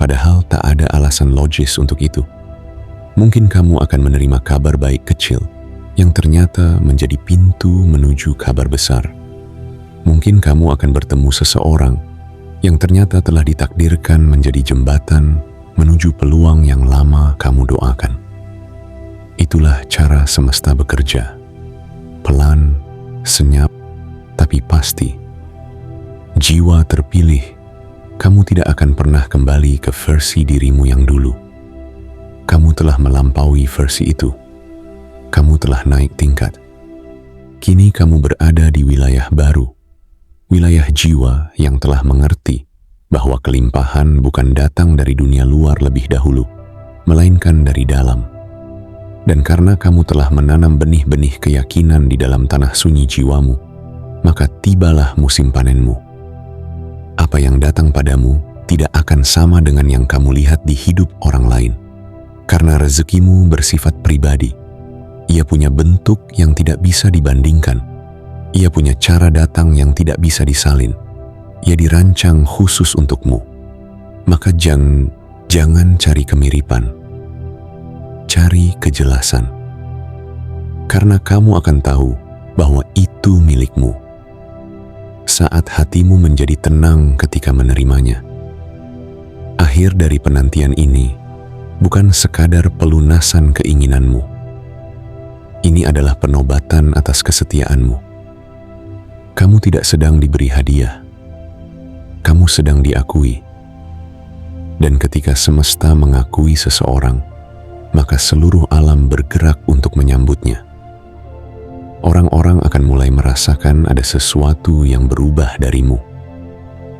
padahal tak ada alasan logis untuk itu. Mungkin kamu akan menerima kabar baik kecil yang ternyata menjadi pintu menuju kabar besar. Mungkin kamu akan bertemu seseorang yang ternyata telah ditakdirkan menjadi jembatan menuju peluang yang lama kamu doakan. Itulah cara semesta bekerja. Pelan, senyap, tapi pasti. Jiwa terpilih, kamu tidak akan pernah kembali ke versi dirimu yang dulu. Kamu telah melampaui versi itu. Kamu telah naik tingkat. Kini kamu berada di wilayah baru, wilayah jiwa yang telah mengerti bahwa kelimpahan bukan datang dari dunia luar lebih dahulu, melainkan dari dalam. Dan karena kamu telah menanam benih-benih keyakinan di dalam tanah sunyi jiwamu, maka tibalah musim panenmu. Apa yang datang padamu tidak akan sama dengan yang kamu lihat di hidup orang lain. Karena rezekimu bersifat pribadi. Ia punya bentuk yang tidak bisa dibandingkan. Ia punya cara datang yang tidak bisa disalin. Ia dirancang khusus untukmu. Maka jangan cari kemiripan. Cari kejelasan. Karena kamu akan tahu bahwa itu milikmu. Saat hatimu menjadi tenang ketika menerimanya. Akhir dari penantian ini bukan sekadar pelunasan keinginanmu. Ini adalah penobatan atas kesetiaanmu. Kamu tidak sedang diberi hadiah. Kamu sedang diakui. Dan ketika semesta mengakui seseorang, maka seluruh alam bergerak untuk menyambutnya. Orang-orang akan mulai merasakan ada sesuatu yang berubah darimu.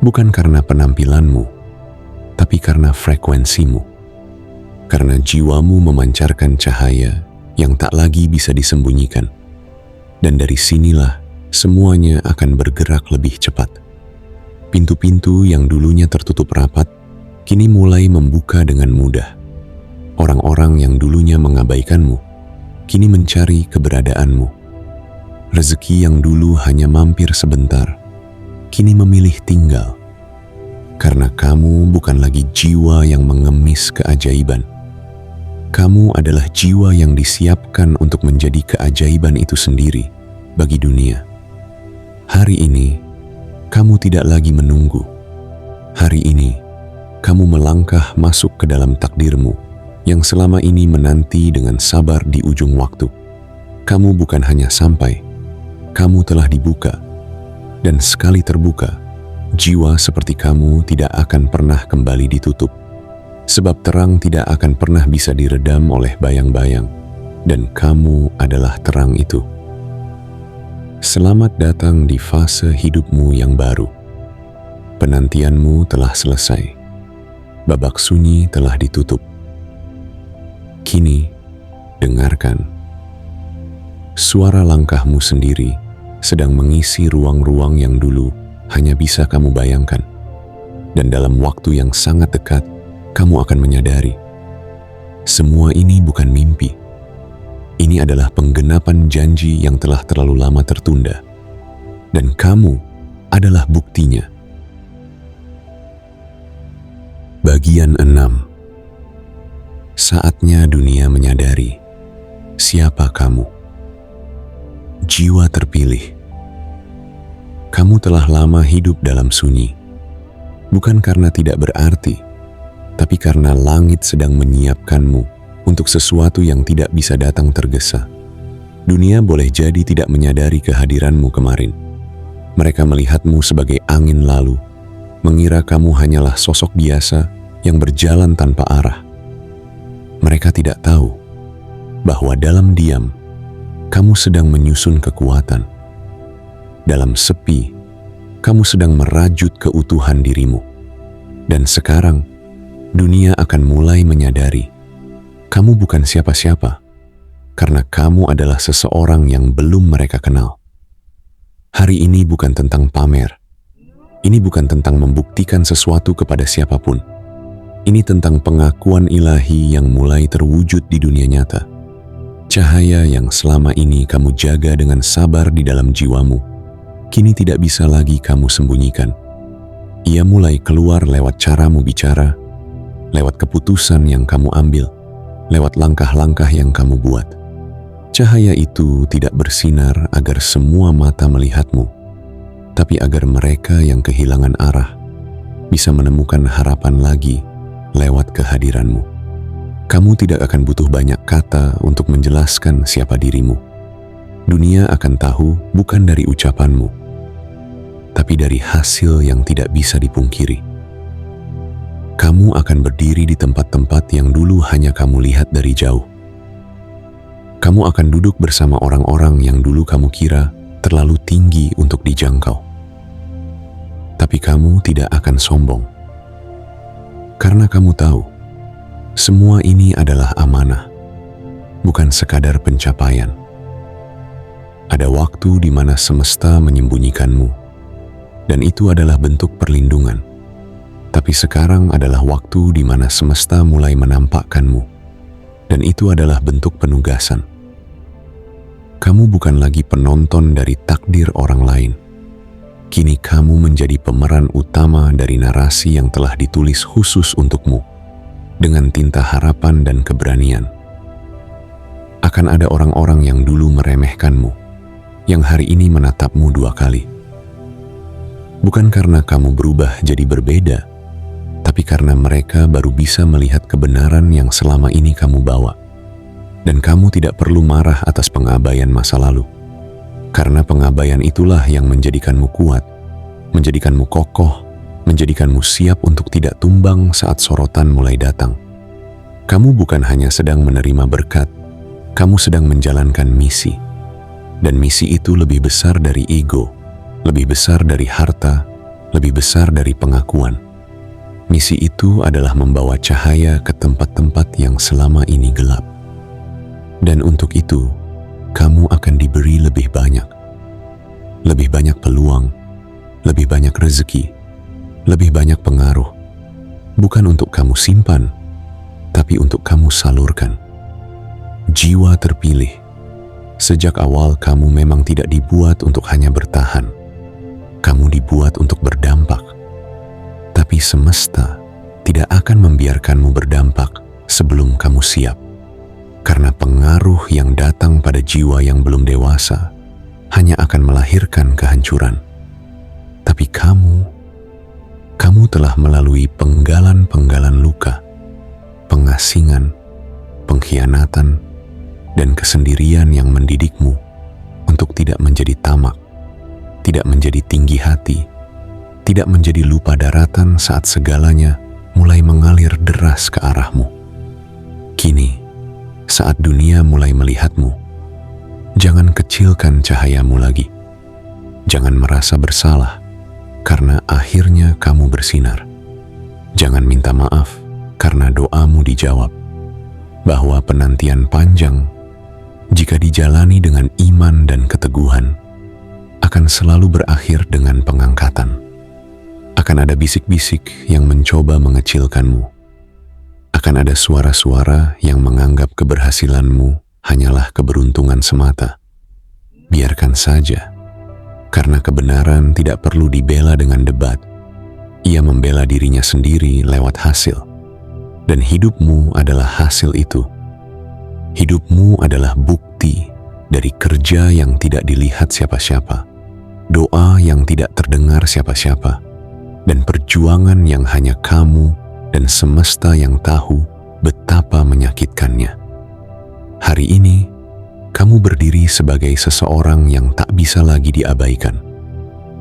Bukan karena penampilanmu, tapi karena frekuensimu. Karena jiwamu memancarkan cahaya yang tak lagi bisa disembunyikan. Dan dari sinilah semuanya akan bergerak lebih cepat. Pintu-pintu yang dulunya tertutup rapat, kini mulai membuka dengan mudah. Orang-orang yang dulunya mengabaikanmu, kini mencari keberadaanmu. Rezeki yang dulu hanya mampir sebentar, kini memilih tinggal. Karena kamu bukan lagi jiwa yang mengemis keajaiban. Kamu adalah jiwa yang disiapkan untuk menjadi keajaiban itu sendiri bagi dunia. Hari ini, kamu tidak lagi menunggu. Hari ini, kamu melangkah masuk ke dalam takdirmu yang selama ini menanti dengan sabar di ujung waktu. Kamu bukan hanya sampai, kamu telah dibuka, dan sekali terbuka, jiwa seperti kamu tidak akan pernah kembali ditutup, sebab terang tidak akan pernah bisa diredam oleh bayang-bayang, dan kamu adalah terang itu. Selamat datang di fase hidupmu yang baru. Penantianmu telah selesai. Babak sunyi telah ditutup. Kini, dengarkan. Suara langkahmu sendiri sedang mengisi ruang-ruang yang dulu hanya bisa kamu bayangkan. Dan dalam waktu yang sangat dekat, kamu akan menyadari. Semua ini bukan mimpi. Ini adalah penggenapan janji yang telah terlalu lama tertunda. Dan kamu adalah buktinya. Bagian 6. Saatnya dunia menyadari siapa kamu. Jiwa terpilih. Kamu telah lama hidup dalam sunyi. Bukan karena tidak berarti, tapi karena langit sedang menyiapkanmu untuk sesuatu yang tidak bisa datang tergesa. Dunia boleh jadi tidak menyadari kehadiranmu kemarin. Mereka melihatmu sebagai angin lalu, mengira kamu hanyalah sosok biasa yang berjalan tanpa arah. Mereka tidak tahu bahwa dalam diam, kamu sedang menyusun kekuatan. Dalam sepi, kamu sedang merajut keutuhan dirimu. Dan sekarang, dunia akan mulai menyadari, kamu bukan siapa-siapa, karena kamu adalah seseorang yang belum mereka kenal. Hari ini bukan tentang pamer. Ini bukan tentang membuktikan sesuatu kepada siapapun. Ini tentang pengakuan ilahi yang mulai terwujud di dunia nyata. Cahaya yang selama ini kamu jaga dengan sabar di dalam jiwamu, kini tidak bisa lagi kamu sembunyikan. Ia mulai keluar lewat caramu bicara, lewat keputusan yang kamu ambil, lewat langkah-langkah yang kamu buat. Cahaya itu tidak bersinar agar semua mata melihatmu, tapi agar mereka yang kehilangan arah bisa menemukan harapan lagi lewat kehadiranmu. Kamu tidak akan butuh banyak kata untuk menjelaskan siapa dirimu. Dunia akan tahu bukan dari ucapanmu, tapi dari hasil yang tidak bisa dipungkiri. Kamu akan berdiri di tempat-tempat yang dulu hanya kamu lihat dari jauh. Kamu akan duduk bersama orang-orang yang dulu kamu kira terlalu tinggi untuk dijangkau. Tapi kamu tidak akan sombong. Karena kamu tahu, semua ini adalah amanah, bukan sekadar pencapaian. Ada waktu di mana semesta menyembunyikanmu, dan itu adalah bentuk perlindungan. Tapi sekarang adalah waktu di mana semesta mulai menampakkanmu, dan itu adalah bentuk penugasan. Kamu bukan lagi penonton dari takdir orang lain. Kini kamu menjadi pemeran utama dari narasi yang telah ditulis khusus untukmu, dengan tinta harapan dan keberanian. Akan ada orang-orang yang dulu meremehkanmu, yang hari ini menatapmu 2 kali. Bukan karena kamu berubah jadi berbeda, tapi karena mereka baru bisa melihat kebenaran yang selama ini kamu bawa. Dan kamu tidak perlu marah atas pengabaian masa lalu. Karena pengabaian itulah yang menjadikanmu kuat, menjadikanmu kokoh, menjadikanmu siap untuk tidak tumbang saat sorotan mulai datang. Kamu bukan hanya sedang menerima berkat, kamu sedang menjalankan misi. Dan misi itu lebih besar dari ego, lebih besar dari harta, lebih besar dari pengakuan. Misi itu adalah membawa cahaya ke tempat-tempat yang selama ini gelap. Dan untuk itu, kamu akan diberi lebih banyak peluang, lebih banyak rezeki, lebih banyak pengaruh, bukan untuk kamu simpan, tapi untuk kamu salurkan. Jiwa terpilih. Sejak awal kamu memang tidak dibuat untuk hanya bertahan. Kamu dibuat untuk berdampak. Tapi semesta tidak akan membiarkanmu berdampak sebelum kamu siap. Karena pengaruh yang datang pada jiwa yang belum dewasa hanya akan melahirkan kehancuran. Tapi kamu telah melalui penggalan-penggalan luka, pengasingan, pengkhianatan, dan kesendirian yang mendidikmu untuk tidak menjadi tamak, tidak menjadi tinggi hati, tidak menjadi lupa daratan saat segalanya mulai mengalir deras ke arahmu. Kini, saat dunia mulai melihatmu, jangan kecilkan cahayamu lagi. Jangan merasa bersalah karena akhirnya kamu bersinar. Jangan minta maaf karena doamu dijawab. Bahwa penantian panjang, jika dijalani dengan iman dan keteguhan, akan selalu berakhir dengan pengangkatan. Akan ada bisik-bisik yang mencoba mengecilkanmu. Akan ada suara-suara yang menganggap keberhasilanmu hanyalah keberuntungan semata. Biarkan saja, karena kebenaran tidak perlu dibela dengan debat. Ia membela dirinya sendiri lewat hasil. Dan hidupmu adalah hasil itu. Hidupmu adalah bukti dari kerja yang tidak dilihat siapa-siapa, doa yang tidak terdengar siapa-siapa, dan perjuangan yang hanya kamu dan semesta yang tahu betapa menyakitkannya. Hari ini, kamu berdiri sebagai seseorang yang tak bisa lagi diabaikan.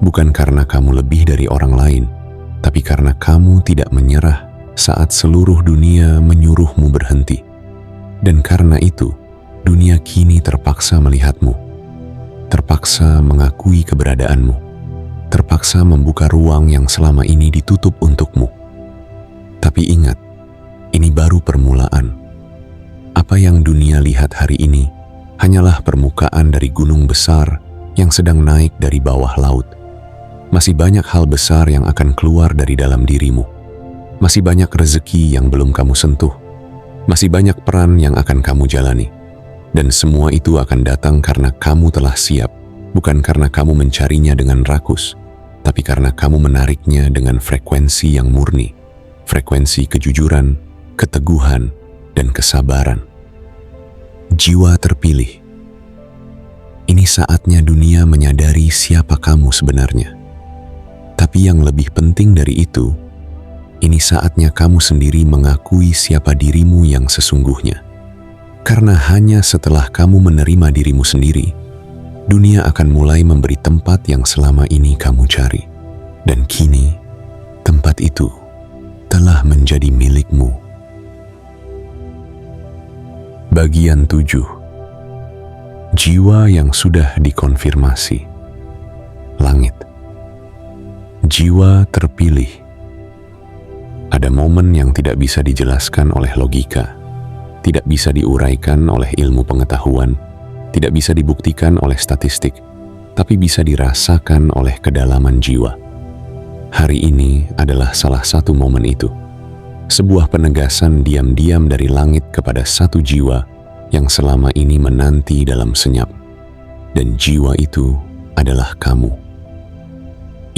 Bukan karena kamu lebih dari orang lain, tapi karena kamu tidak menyerah saat seluruh dunia menyuruhmu berhenti. Dan karena itu, dunia kini terpaksa melihatmu, terpaksa mengakui keberadaanmu, terpaksa membuka ruang yang selama ini ditutup untukmu. Tapi ingat, ini baru permulaan. Apa yang dunia lihat hari ini hanyalah permukaan dari gunung besar yang sedang naik dari bawah laut. Masih banyak hal besar yang akan keluar dari dalam dirimu. Masih banyak rezeki yang belum kamu sentuh. Masih banyak peran yang akan kamu jalani. Dan semua itu akan datang karena kamu telah siap, bukan karena kamu mencarinya dengan rakus, tapi karena kamu menariknya dengan frekuensi yang murni, frekuensi kejujuran, keteguhan, dan kesabaran. Jiwa terpilih. Ini saatnya dunia menyadari siapa kamu sebenarnya. Tapi yang lebih penting dari itu, ini saatnya kamu sendiri mengakui siapa dirimu yang sesungguhnya. Karena hanya setelah kamu menerima dirimu sendiri, dunia akan mulai memberi tempat yang selama ini kamu cari. Dan kini, tempat itu telah menjadi milikmu. Bagian 7. Jiwa yang sudah dikonfirmasi. Langit. Jiwa terpilih. Ada momen yang tidak bisa dijelaskan oleh logika, tidak bisa diuraikan oleh ilmu pengetahuan, tidak bisa dibuktikan oleh statistik, tapi bisa dirasakan oleh kedalaman jiwa. Hari ini adalah salah satu momen itu. Sebuah penegasan diam-diam dari langit kepada satu jiwa yang selama ini menanti dalam senyap. Dan jiwa itu adalah kamu.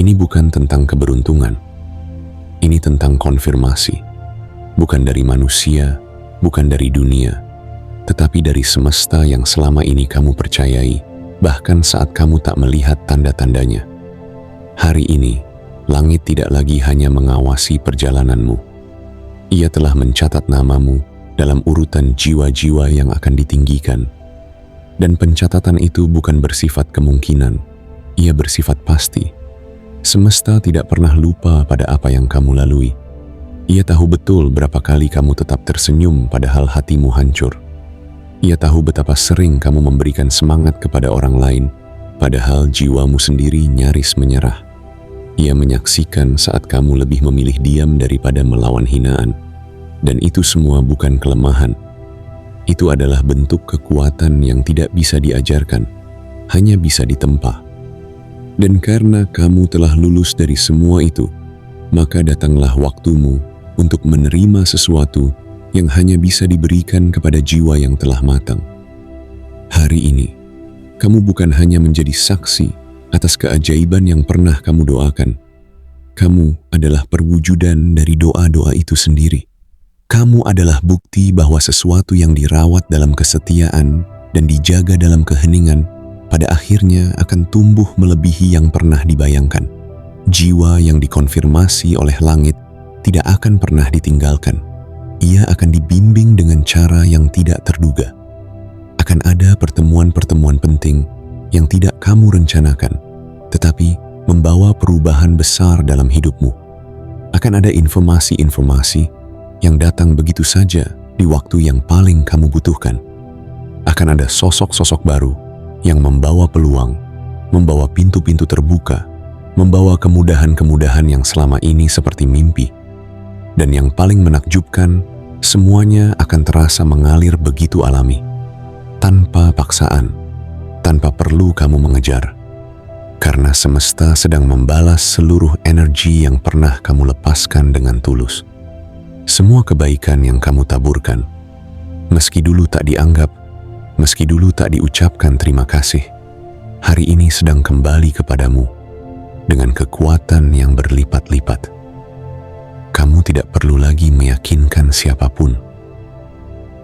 Ini bukan tentang keberuntungan. Ini tentang konfirmasi. Bukan dari manusia, bukan dari dunia, tetapi dari semesta yang selama ini kamu percayai, bahkan saat kamu tak melihat tanda-tandanya. Hari ini, langit tidak lagi hanya mengawasi perjalananmu. Ia telah mencatat namamu dalam urutan jiwa-jiwa yang akan ditinggikan. Dan pencatatan itu bukan bersifat kemungkinan, ia bersifat pasti. Semesta tidak pernah lupa pada apa yang kamu lalui. Ia tahu betul berapa kali kamu tetap tersenyum padahal hatimu hancur. Ia tahu betapa sering kamu memberikan semangat kepada orang lain, padahal jiwamu sendiri nyaris menyerah. Ia menyaksikan saat kamu lebih memilih diam daripada melawan hinaan. Dan itu semua bukan kelemahan. Itu adalah bentuk kekuatan yang tidak bisa diajarkan, hanya bisa ditempa. Dan karena kamu telah lulus dari semua itu, maka datanglah waktumu untuk menerima sesuatu yang hanya bisa diberikan kepada jiwa yang telah matang. Hari ini, kamu bukan hanya menjadi saksi atas keajaiban yang pernah kamu doakan. Kamu adalah perwujudan dari doa-doa itu sendiri. Kamu adalah bukti bahwa sesuatu yang dirawat dalam kesetiaan dan dijaga dalam keheningan pada akhirnya akan tumbuh melebihi yang pernah dibayangkan. Jiwa yang dikonfirmasi oleh langit tidak akan pernah ditinggalkan. Ia akan dibimbing dengan cara yang tidak terduga. Akan ada pertemuan-pertemuan penting yang tidak kamu rencanakan, tetapi membawa perubahan besar dalam hidupmu. Akan ada informasi-informasi yang datang begitu saja di waktu yang paling kamu butuhkan. Akan ada sosok-sosok baru yang membawa peluang, membawa pintu-pintu terbuka, membawa kemudahan-kemudahan yang selama ini seperti mimpi. Dan yang paling menakjubkan, semuanya akan terasa mengalir begitu alami, tanpa paksaan, tanpa perlu kamu mengejar. Karena semesta sedang membalas seluruh energi yang pernah kamu lepaskan dengan tulus. Semua kebaikan yang kamu taburkan, meski dulu tak dianggap, meski dulu tak diucapkan terima kasih, hari ini sedang kembali kepadamu dengan kekuatan yang berlipat-lipat. Kamu tidak perlu lagi meyakinkan siapapun.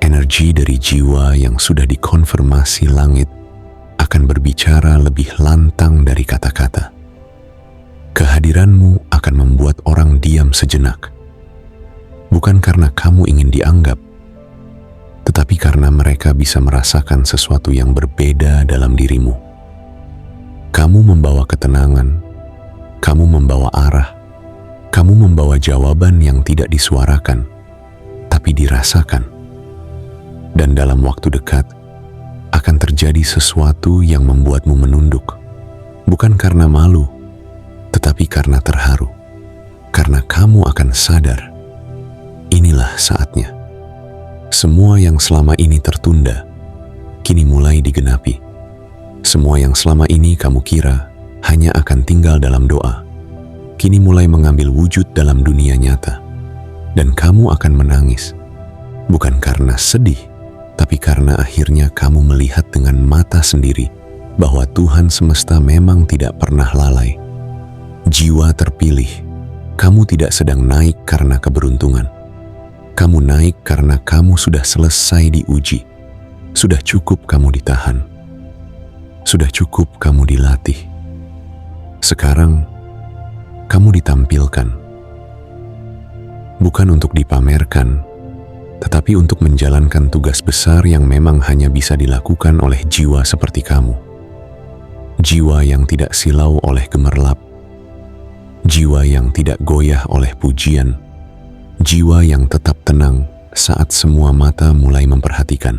Energi dari jiwa yang sudah dikonfirmasi langit akan berbicara lebih lantang dari kata-kata. Kehadiranmu akan membuat orang diam sejenak. Bukan karena kamu ingin dianggap, tetapi karena mereka bisa merasakan sesuatu yang berbeda dalam dirimu. Kamu membawa ketenangan, kamu membawa arah, kamu membawa jawaban yang tidak disuarakan, tapi dirasakan. Dan dalam waktu dekat, akan terjadi sesuatu yang membuatmu menunduk, bukan karena malu, tetapi karena terharu. Karena kamu akan sadar, inilah saatnya. Semua yang selama ini tertunda, kini mulai digenapi. Semua yang selama ini kamu kira hanya akan tinggal dalam doa, kini mulai mengambil wujud dalam dunia nyata. Dan kamu akan menangis, bukan karena sedih, tapi karena akhirnya kamu melihat dengan mata sendiri bahwa Tuhan semesta memang tidak pernah lalai. Jiwa terpilih, kamu tidak sedang naik karena keberuntungan. Kamu naik karena kamu sudah selesai diuji. Sudah cukup kamu ditahan. Sudah cukup kamu dilatih. Sekarang, kamu ditampilkan. Bukan untuk dipamerkan, tetapi untuk menjalankan tugas besar yang memang hanya bisa dilakukan oleh jiwa seperti kamu. jiwa yang tidak silau oleh gemerlap, jiwa yang tidak goyah oleh pujian, jiwa yang tetap tenang saat semua mata mulai memperhatikan.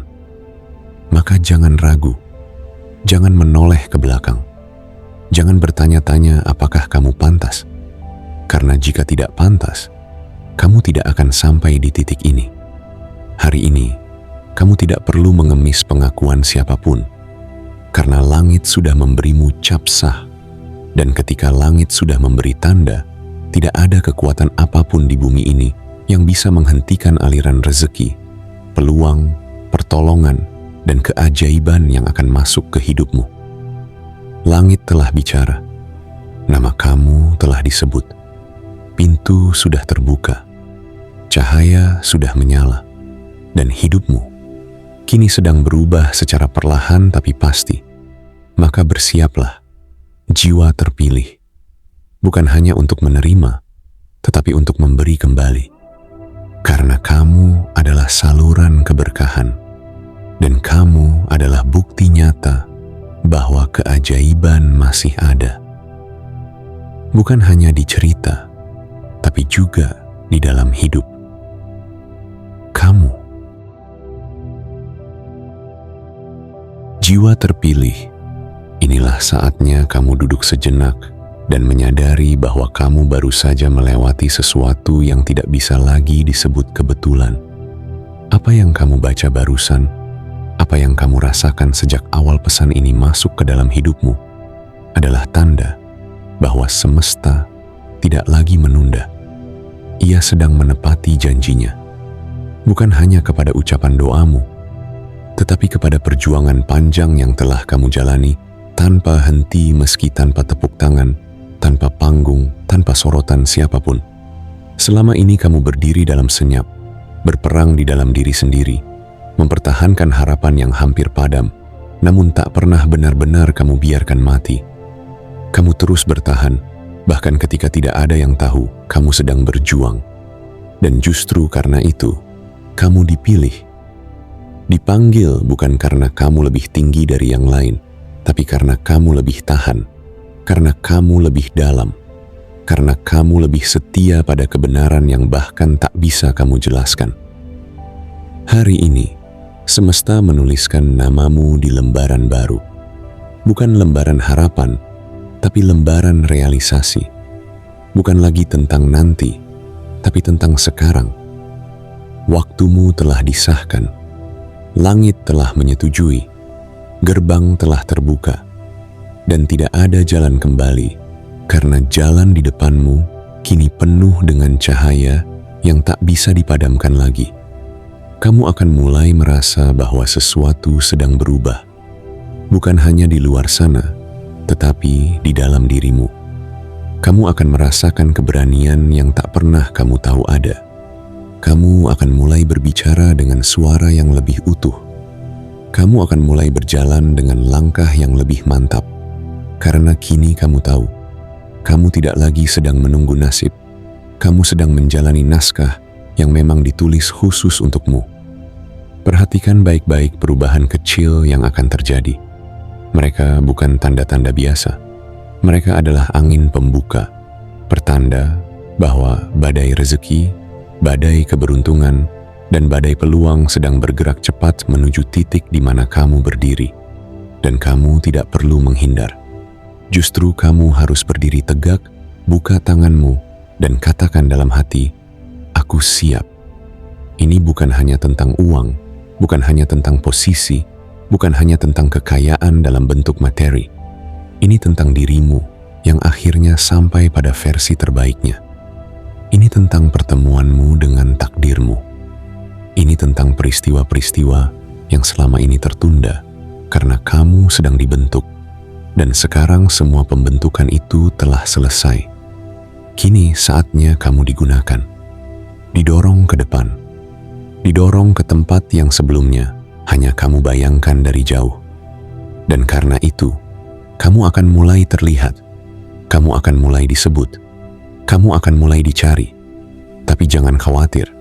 Maka jangan ragu, jangan menoleh ke belakang, jangan bertanya-tanya apakah kamu pantas, karena jika tidak pantas, kamu tidak akan sampai di titik ini. Hari ini, kamu tidak perlu mengemis pengakuan siapapun, karena langit sudah memberimu cap sah, dan ketika langit sudah memberi tanda, tidak ada kekuatan apapun di bumi ini yang bisa menghentikan aliran rezeki, peluang, pertolongan, dan keajaiban yang akan masuk ke hidupmu. Langit telah bicara, nama kamu telah disebut, pintu sudah terbuka, cahaya sudah menyala, dan hidupmu kini sedang berubah secara perlahan tapi pasti. Maka bersiaplah, jiwa terpilih, bukan hanya untuk menerima, tetapi untuk memberi kembali. Karena kamu adalah saluran keberkahan, dan kamu adalah bukti nyata bahwa keajaiban masih ada. Bukan hanya di cerita, tapi juga di dalam hidup. Kamu, jiwa terpilih, inilah saatnya kamu duduk sejenak dan menyadari bahwa kamu baru saja melewati sesuatu yang tidak bisa lagi disebut kebetulan. Apa yang kamu baca barusan, apa yang kamu rasakan sejak awal pesan ini masuk ke dalam hidupmu, adalah tanda bahwa semesta tidak lagi menunda. Ia sedang menepati janjinya, bukan hanya kepada ucapan doamu, tetapi kepada perjuangan panjang yang telah kamu jalani tanpa henti, meski tanpa tepuk tangan, tanpa panggung, tanpa sorotan siapapun. Selama ini kamu berdiri dalam senyap, berperang di dalam diri sendiri, mempertahankan harapan yang hampir padam, namun tak pernah benar-benar kamu biarkan mati. Kamu terus bertahan, bahkan ketika tidak ada yang tahu kamu sedang berjuang. Dan justru karena itu, kamu dipilih. Dipanggil bukan karena kamu lebih tinggi dari yang lain, tapi karena kamu lebih tahan, karena kamu lebih dalam, karena kamu lebih setia pada kebenaran yang bahkan tak bisa kamu jelaskan. Hari ini, semesta menuliskan namamu di lembaran baru. Bukan lembaran harapan, tapi lembaran realisasi. Bukan lagi tentang nanti, tapi tentang sekarang. Waktumu telah disahkan, langit telah menyetujui, gerbang telah terbuka, dan tidak ada jalan kembali, karena jalan di depanmu kini penuh dengan cahaya yang tak bisa dipadamkan lagi. Kamu akan mulai merasa bahwa sesuatu sedang berubah, bukan hanya di luar sana, tetapi di dalam dirimu. Kamu akan merasakan keberanian yang tak pernah kamu tahu ada. Kamu akan mulai berbicara dengan suara yang lebih utuh. Kamu akan mulai berjalan dengan langkah yang lebih mantap, karena kini kamu tahu, kamu tidak lagi sedang menunggu nasib. Kamu sedang menjalani naskah yang memang ditulis khusus untukmu. Perhatikan baik-baik perubahan kecil yang akan terjadi. Mereka bukan tanda-tanda biasa. Mereka adalah angin pembuka, pertanda bahwa badai rezeki, badai keberuntungan, dan badai peluang sedang bergerak cepat menuju titik di mana kamu berdiri. Dan kamu tidak perlu menghindar. Justru kamu harus berdiri tegak, buka tanganmu, dan katakan dalam hati, "Aku siap." Ini bukan hanya tentang uang, bukan hanya tentang posisi, bukan hanya tentang kekayaan dalam bentuk materi. Ini tentang dirimu yang akhirnya sampai pada versi terbaiknya. Ini tentang pertemuanmu dengan takdirmu. Ini tentang peristiwa-peristiwa yang selama ini tertunda karena kamu sedang dibentuk. Dan sekarang semua pembentukan itu telah selesai. Kini saatnya kamu digunakan. Didorong ke depan. Didorong ke tempat yang sebelumnya hanya kamu bayangkan dari jauh. Dan karena itu, kamu akan mulai terlihat. Kamu akan mulai disebut. Kamu akan mulai dicari. Tapi jangan khawatir,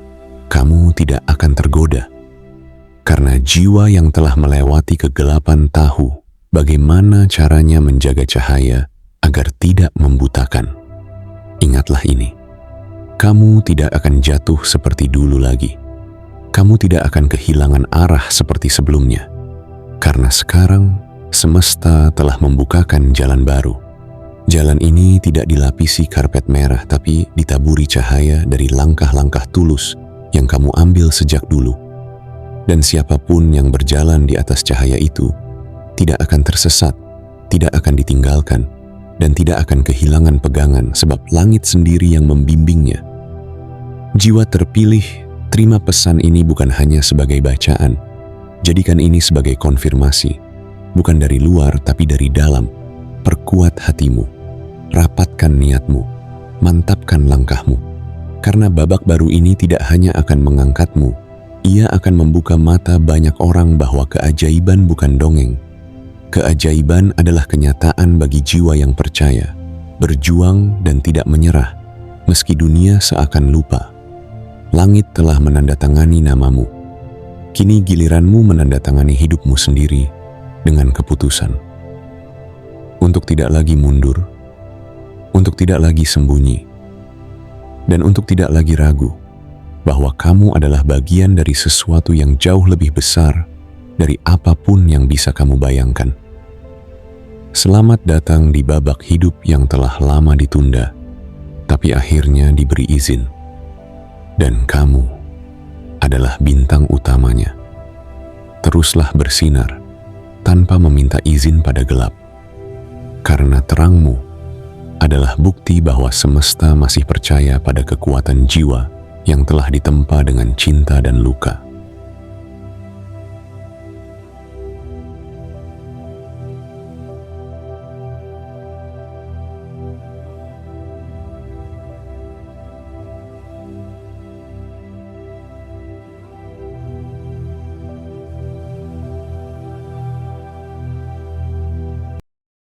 kamu tidak akan tergoda. Karena jiwa yang telah melewati kegelapan tahu Bagaimana caranya menjaga cahaya agar tidak membutakan? Ingatlah ini, kamu tidak akan jatuh seperti dulu lagi. Kamu tidak akan kehilangan arah seperti sebelumnya. Karena sekarang, semesta telah membukakan jalan baru. Jalan ini tidak dilapisi karpet merah, tapi ditaburi cahaya dari langkah-langkah tulus yang kamu ambil sejak dulu. Dan siapapun yang berjalan di atas cahaya itu, tidak akan tersesat, tidak akan ditinggalkan, dan tidak akan kehilangan pegangan sebab langit sendiri yang membimbingnya. Jiwa terpilih, terima pesan ini bukan hanya sebagai bacaan. Jadikan ini sebagai konfirmasi, bukan dari luar tapi dari dalam. Perkuat hatimu, rapatkan niatmu, mantapkan langkahmu. Karena babak baru ini tidak hanya akan mengangkatmu, ia akan membuka mata banyak orang bahwa keajaiban bukan dongeng. Keajaiban adalah kenyataan bagi jiwa yang percaya, berjuang dan tidak menyerah, meski dunia seakan lupa. Langit telah menandatangani namamu. Kini giliranmu menandatangani hidupmu sendiri dengan keputusan. Untuk tidak lagi mundur, untuk tidak lagi sembunyi, dan untuk tidak lagi ragu bahwa kamu adalah bagian dari sesuatu yang jauh lebih besar dari apapun yang bisa kamu bayangkan. Selamat datang di babak hidup yang telah lama ditunda, tapi akhirnya diberi izin. Dan kamu adalah bintang utamanya. Teruslah bersinar tanpa meminta izin pada gelap. Karena terangmu adalah bukti bahwa semesta masih percaya pada kekuatan jiwa yang telah ditempa dengan cinta dan luka.